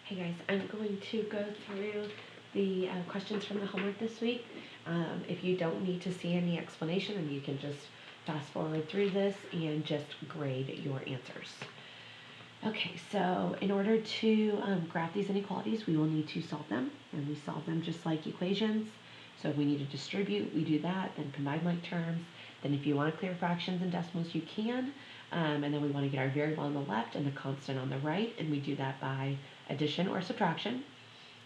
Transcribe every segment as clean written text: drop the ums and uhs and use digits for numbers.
Hey guys, I'm going to go through the questions from the homework this week. If you don't need to see any explanation, then you can just fast forward through this and just grade your answers. Okay, so in order to graph these inequalities, we will need to solve them, and we solve them just like equations. So if we need to distribute, we do that, then combine like terms. Then if you want to clear fractions and decimals, you can. And then we want to get our variable on the left and the constant on the right, and we do that by addition or subtraction.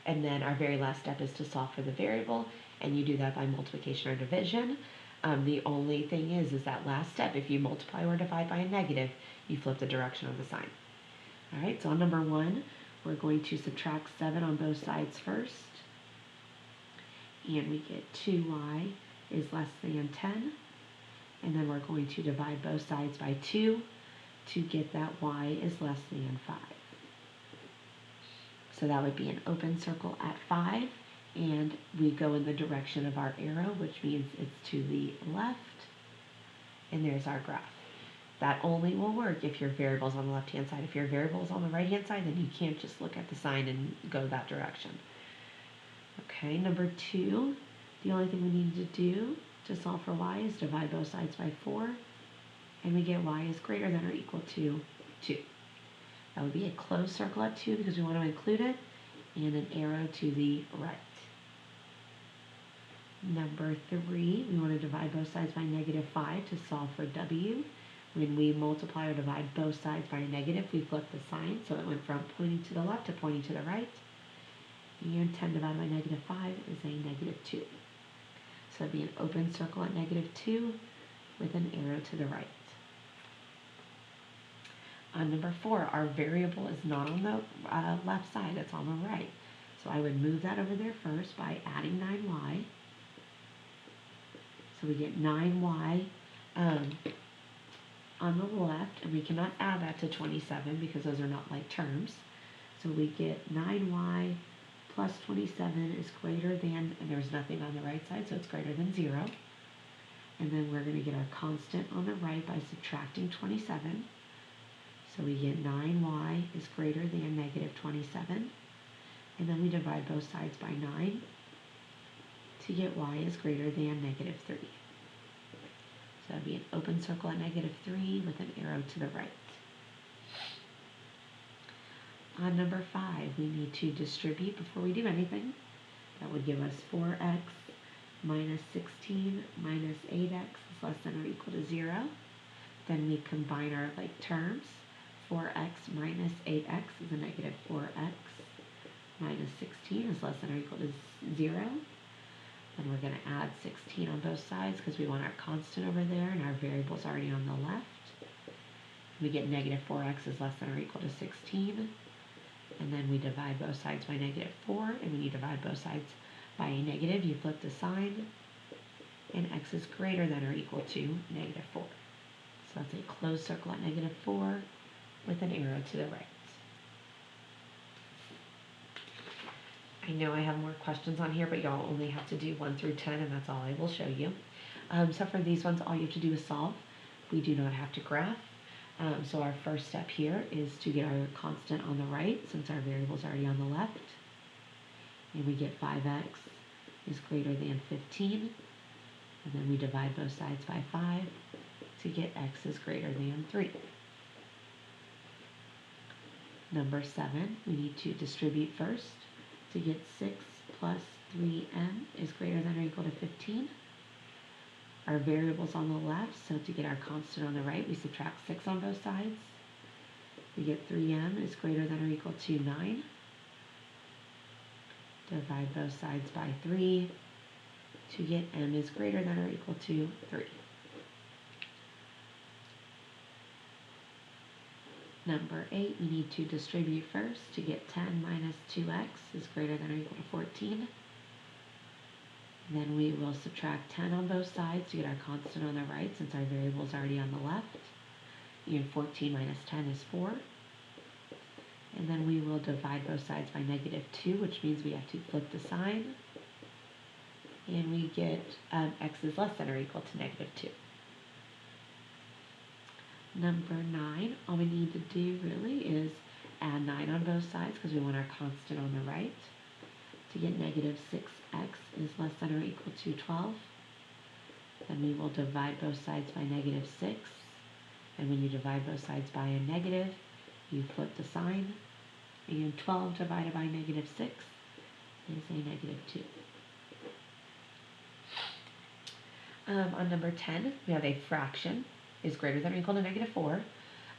And then our very last step is to solve for the variable, and you do that by multiplication or division. The only thing is that last step, if you multiply or divide by a negative, you flip the direction of the sign. All right, so on number 1, we're going to subtract 7 on both sides first. And we get 2y is less than 10. And then we're going to divide both sides by 2 to get that y is less than 5. So that would be an open circle at 5. And we go in the direction of our arrow, which means it's to the left. And there's our graph. That only will work if your variable is on the left-hand side. If your variable is on the right-hand side, then you can't just look at the sign and go that direction. Okay, number 2, the only thing we need to do to solve for y is divide both sides by 4, and we get y is greater than or equal to 2. That would be a closed circle at 2 because we want to include it, and an arrow to the right. Number 3, we want to divide both sides by -5 to solve for w. When we multiply or divide both sides by a negative, we flip the sign, so it went from pointing to the left to pointing to the right. And 10 divided by -5 is a -2. So it'd be an open circle at -2 with an arrow to the right. On number 4, our variable is not on the left side, it's on the right. So I would move that over there first by adding 9y. So we get 9y on the left, and we cannot add that to 27 because those are not like terms. So we get 9y plus 27 is greater than, and there's nothing on the right side, so it's greater than 0. And then we're going to get our constant on the right by subtracting 27. So we get 9y is greater than -27. And then we divide both sides by 9 to get y is greater than -3. So that would be an open circle at -3 with an arrow to the right. On number 5, we need to distribute before we do anything. That would give us 4x minus 16 minus 8x is less than or equal to 0. Then we combine our like terms. 4x minus 8x is a -4x. Minus 16 is less than or equal to 0. Then we're going to add 16 on both sides because we want our constant over there and our variable's already on the left. We get -4x is less than or equal to 16. And then we divide both sides by -4. And when you divide both sides by a negative, you flip the sign. And x is greater than or equal to -4. So that's a closed circle at -4 with an arrow to the right. I know I have more questions on here, but y'all only have to do 1 through 10, and that's all I will show you. So for these ones, all you have to do is solve. We do not have to graph. So our first step here is to get our constant on the right, since our variable is already on the left. And we get 5x is greater than 15. And then we divide both sides by 5 to get x is greater than 3. Number 7, we need to distribute first to get 6 plus 3m is greater than or equal to 15. Our variable's on the left, so to get our constant on the right, we subtract 6 on both sides. We get 3m is greater than or equal to 9. Divide both sides by 3 to get m is greater than or equal to 3. Number 8, we need to distribute first to get 10 minus 2x is greater than or equal to 14. Then we will subtract 10 on both sides to get our constant on the right since our variable is already on the left. And 14 minus 10 is 4. And then we will divide both sides by -2, which means we have to flip the sign. And we get x is less than or equal to -2. Number 9, all we need to do really is add 9 on both sides because we want our constant on the right. To get negative 6x is less than or equal to 12. Then we will divide both sides by negative 6. And when you divide both sides by a negative, you flip the sign. And 12 divided by negative 6 is a negative 2. On number 10, we have a fraction is greater than or equal to negative 4.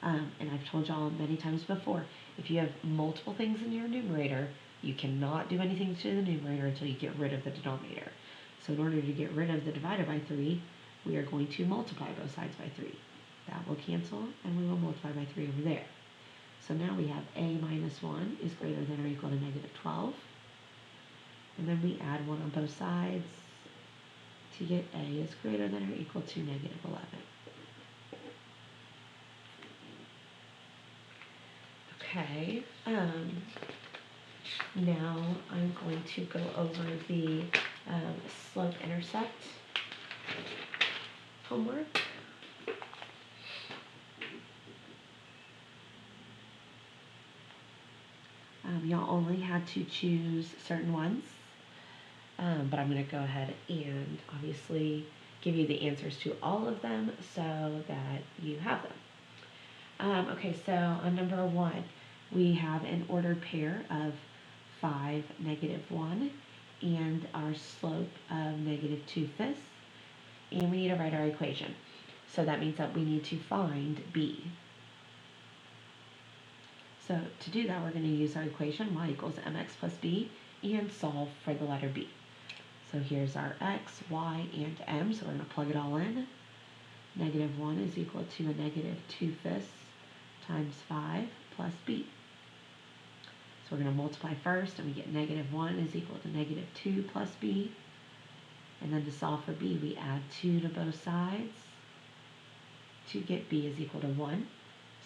And I've told y'all many times before, if you have multiple things in your numerator, you cannot do anything to the numerator until you get rid of the denominator. So in order to get rid of the divided by 3, we are going to multiply both sides by 3. That will cancel, and we will multiply by 3 over there. So now we have a minus 1 is greater than or equal to negative 12. And then we add 1 on both sides to get a is greater than or equal to negative 11. Okay, now I'm going to go over the slope-intercept homework. Y'all only had to choose certain ones, but I'm going to go ahead and obviously give you the answers to all of them so that you have them. Okay, so on number 1, we have an ordered pair of 5, negative 1, and our slope of negative 2/5, and we need to write our equation. So that means that we need to find b. So to do that, we're going to use our equation y equals mx plus b and solve for the letter b. So here's our x, y, and m, so we're going to plug it all in. Negative 1 is equal to a negative 2/5 times 5 plus b. So we're going to multiply first, and we get negative 1 is equal to negative 2 plus b. And then to solve for b, we add 2 to both sides to get b is equal to 1.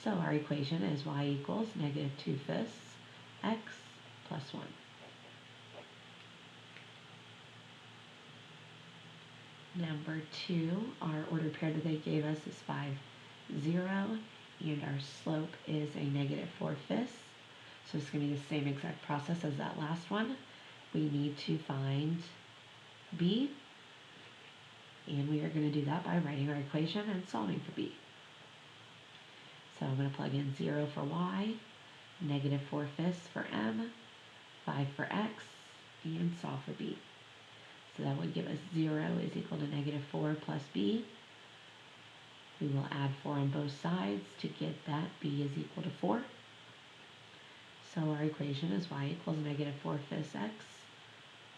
So our equation is y equals negative 2/5 x plus 1. Number 2, our ordered pair that they gave us is 5, 0, and our slope is a negative 4/5. So it's going to be the same exact process as that last one. We need to find b, and we are going to do that by writing our equation and solving for b. So I'm going to plug in 0 for y, negative 4/5 for m, 5 for x, and solve for b. So that would give us 0 is equal to negative 4 plus b. We will add 4 on both sides to get that b is equal to 4. So our equation is y equals negative 4/5 x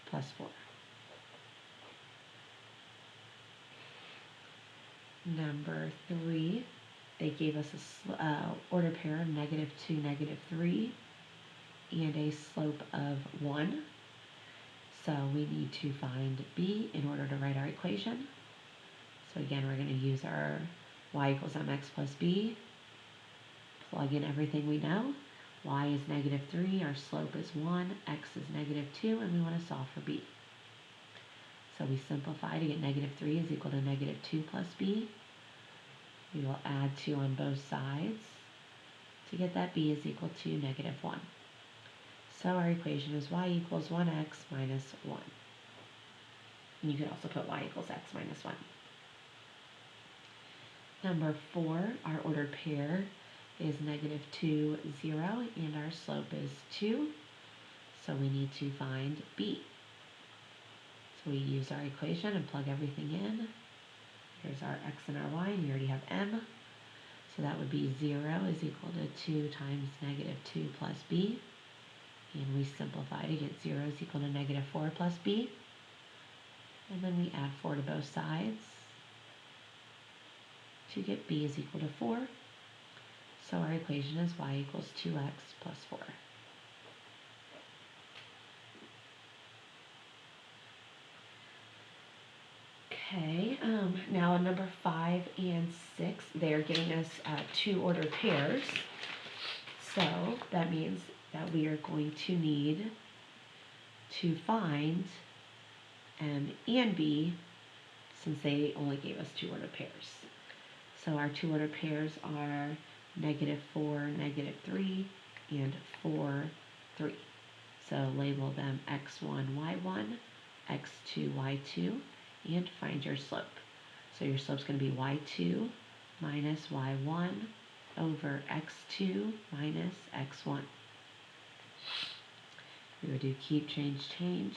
plus 4. Number 3, they gave us a ordered pair of negative 2, negative 3, and a slope of 1. So we need to find b in order to write our equation. So again, we're going to use our y equals mx plus b, plug in everything we know. Y is negative 3, our slope is 1, x is negative 2, and we want to solve for b. So we simplify to get negative 3 is equal to negative 2 plus b. We will add 2 on both sides to get that b is equal to negative 1. So our equation is y equals 1x minus 1. And you could also put y equals x minus 1. Number 4, our ordered pair is negative 2, 0, and our slope is 2. So we need to find b. So we use our equation and plug everything in. Here's our x and our y, and we already have m. So that would be 0 is equal to 2 times negative 2 plus b. And we simplify to get 0 is equal to negative 4 plus b. And then we add 4 to both sides to get b is equal to 4. So our equation is y equals 2x plus 4. Okay, now on number 5 and 6, they're giving us 2 ordered pairs. So that means that we are going to need to find m and b, since they only gave us 2 ordered pairs. So our 2 ordered pairs are negative 4, negative 3, and 4, 3. So label them x1, y1, x2, y2, and find your slope. So your slope is going to be y2 minus y1 over x2 minus x1. We would do keep, change, change.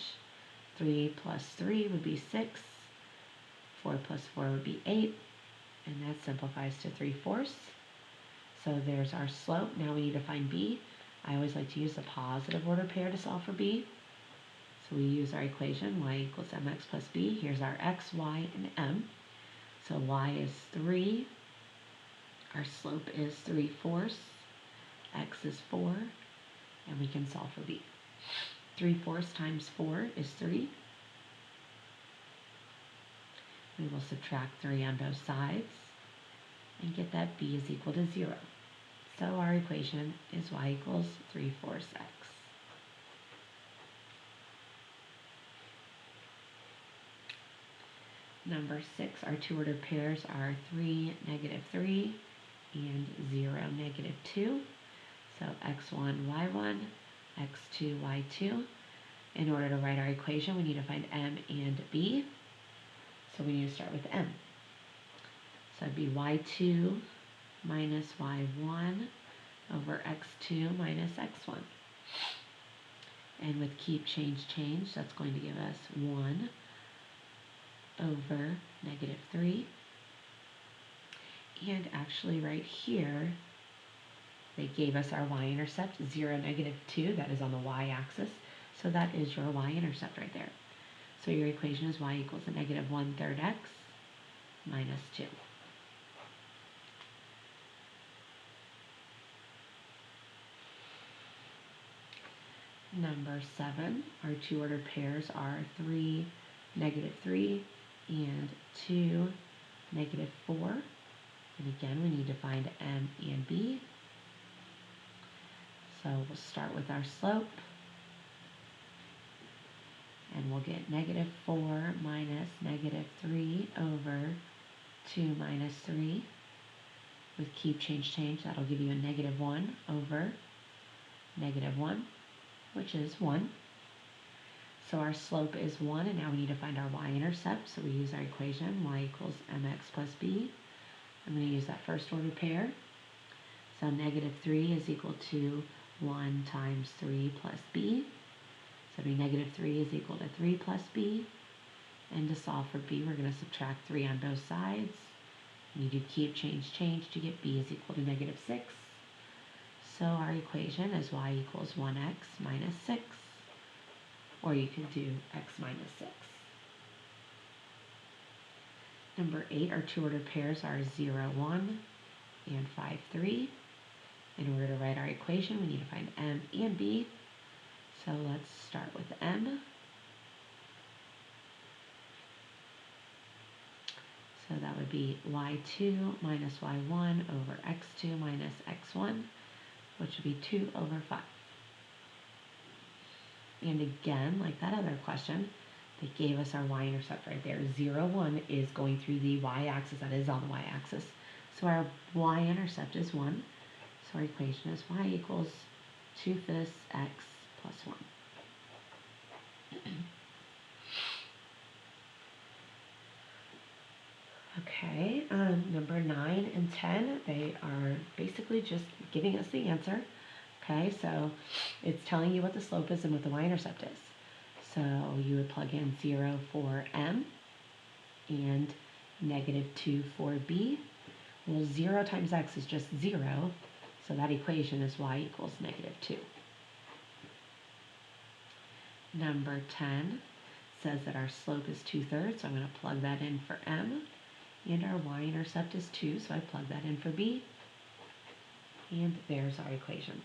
3 plus 3 would be 6. 4 plus 4 would be 8. And that simplifies to 3/4. So there's our slope. Now we need to find b. I always like to use the positive order pair to solve for b. So we use our equation, y equals mx plus b. Here's our x, y, and m. So y is 3. Our slope is 3/4. X is 4. And we can solve for b. 3/4 times 4 is 3. We will subtract 3 on both sides and get that b is equal to 0. So our equation is y equals 3/4 x. Number 6, our two ordered pairs are 3, -3, and 0, -2. So x1, y1, x2, y2. In order to write our equation, we need to find m and b. So we need to start with m. So it'd be y2 minus y1 over x2 minus x1. And with keep, change, change, that's going to give us 1 over -3. And actually right here, they gave us our y-intercept, 0, -2, that is on the y-axis. So that is your y-intercept right there. So your equation is y equals a -1/3 x minus 2. Number 7, our two ordered pairs are 3, -3, and 2, -4. And again, we need to find m and b. So we'll start with our slope. And we'll get -4 minus -3 over 2 minus 3. With keep, change, change, that'll give you a -1 over -1, which is 1. So our slope is 1, and now we need to find our y-intercept. So we use our equation, y equals mx plus b. I'm going to use that first order pair. So -3 is equal to 1 times 3 plus b. So it'll be -3 is equal to 3 plus b. And to solve for b, we're going to subtract 3 on both sides. We do keep, change, change to get b is equal to -6. So our equation is y equals 1x minus 6. Or you can do x minus 6. Number 8, our two ordered pairs are 0, 1, and 5, 3. In order to write our equation, we need to find m and b. So let's start with m. So that would be y2 minus y1 over x2 minus x1, which would be 2 over 5. And again, like that other question, they gave us our y-intercept right there. 0, 1 is going through the y-axis, that is on the y-axis. So our y-intercept is 1. So our equation is y equals 2/5 x plus 1. Okay, number 9 and 10, they are basically just giving us the answer. Okay, so it's telling you what the slope is and what the y-intercept is. So you would plug in 0 for m and -2 for b. Well, 0 times x is just 0, so that equation is y equals -2. Number 10 says that our slope is 2/3, so I'm going to plug that in for m. And our y-intercept is 2, so I plug that in for b. And there's our equation.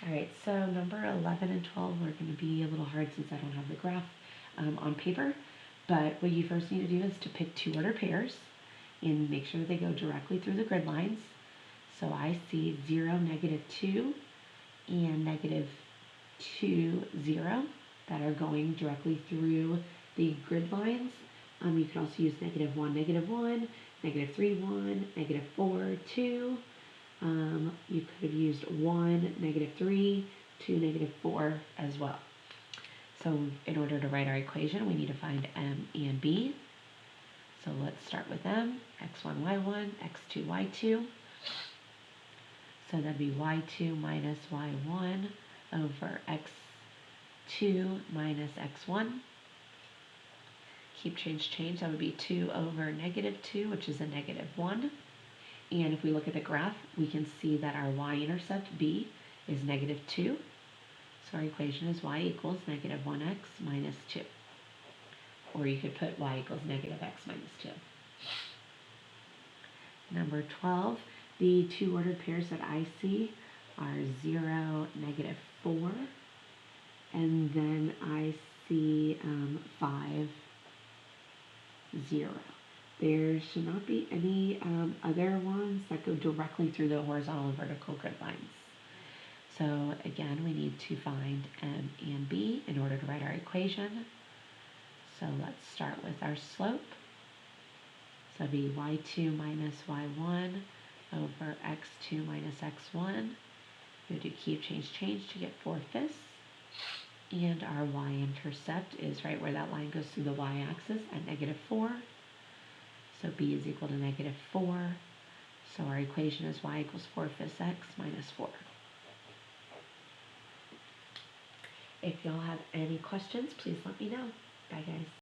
Alright, so number 11 and 12 are going to be a little hard since I don't have the graph on paper. But what you first need to do is to pick two ordered pairs and make sure they go directly through the grid lines. So I see 0, -2, and -2, 0 that are going directly through the grid lines. You can also use -1, -1, -3, 1, -4, 2. You could have used 1, -3, 2, -4 as well. So in order to write our equation, we need to find m and b. So let's start with m, x1, y1, x2, y2. So that'd be y2 minus y1 over x2 minus x1. Keep, change, that would be 2 over -2, which is a -1. And if we look at the graph, we can see that our y-intercept, b, is -2. So our equation is y equals -1x minus 2. Or you could put y equals -x minus 2. Number 12, the two ordered pairs that I see are 0, -4. And then I see 5, 0. There should not be any other ones that go directly through the horizontal and vertical grid lines. So again, we need to find m and b in order to write our equation. So let's start with our slope. So it'd be y2 minus y1 over x2 minus x1. We do keep, change to get 4/5. And our y-intercept is right where that line goes through the y-axis at -4. So b is equal to -4. So our equation is y equals 4/5 x minus 4. If y'all have any questions, please let me know. Bye, guys.